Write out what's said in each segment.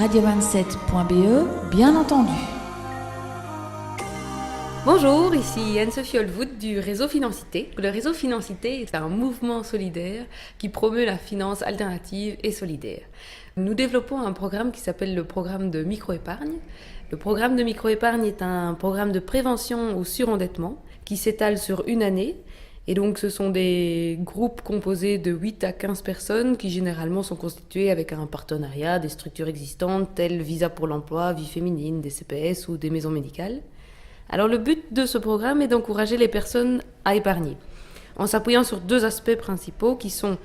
radio27.be, bien entendu. Bonjour, ici Anne-Sophie Holwood du réseau Financité. Le réseau Financité est un mouvement solidaire qui promeut la finance alternative et solidaire. Nous développons un programme qui s'appelle le programme de micro-épargne. Le programme de micro-épargne est un programme de prévention au surendettement qui s'étale sur une année. Et donc ce sont des groupes composés de 8 à 15 personnes qui généralement sont constitués avec un partenariat des structures existantes telles Visa pour l'emploi, Vie féminine, des CPS ou des maisons médicales. Alors le but de ce programme est d'encourager les personnes à épargner, en s'appuyant sur deux aspects principaux qui sont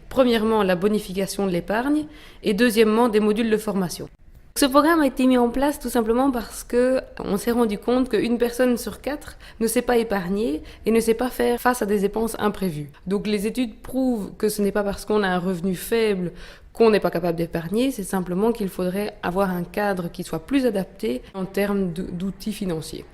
premièrement la bonification de l'épargne et deuxièmement des modules de formation. Ce programme a été mis en place tout simplement parce qu'on s'est rendu compte qu'une personne sur 4 ne sait pas épargner et ne sait pas faire face à des dépenses imprévues. Donc les études prouvent que ce n'est pas parce qu'on a un revenu faible qu'on n'est pas capable d'épargner, c'est simplement qu'il faudrait avoir un cadre qui soit plus adapté en termes d'outils financiers.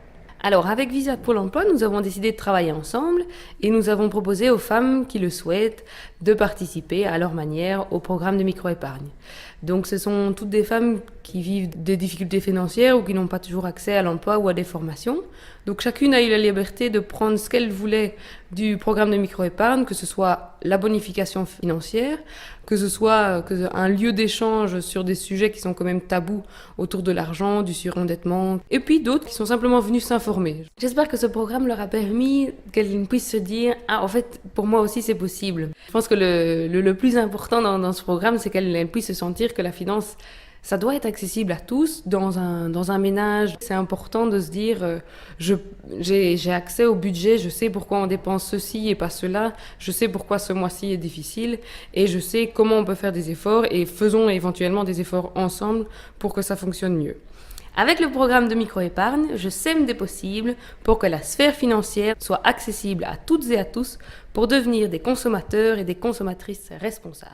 Alors, avec Visa pour l'emploi, nous avons décidé de travailler ensemble et nous avons proposé aux femmes qui le souhaitent de participer à leur manière au programme de micro-épargne. Donc, ce sont toutes des femmes qui vivent des difficultés financières ou qui n'ont pas toujours accès à l'emploi ou à des formations. Donc, chacune a eu la liberté de prendre ce qu'elle voulait du programme de micro-épargne, que ce soit la bonification financière, que ce soit un lieu d'échange sur des sujets qui sont quand même tabous autour de l'argent, du surendettement, et puis d'autres qui sont simplement venus s'informer. J'espère que ce programme leur a permis qu'elles puissent se dire « Ah, en fait, pour moi aussi, c'est possible ». Je pense que le plus important dans ce programme, c'est qu'elles puissent se sentir que la finance, ça doit être accessible à tous dans un ménage. C'est important de se dire j'ai accès au budget, je sais pourquoi on dépense ceci et pas cela, je sais pourquoi ce mois-ci est difficile et je sais comment on peut faire des efforts et faisons éventuellement des efforts ensemble pour que ça fonctionne mieux. Avec le programme de micro-épargne, je sème des possibles pour que la sphère financière soit accessible à toutes et à tous pour devenir des consommateurs et des consommatrices responsables.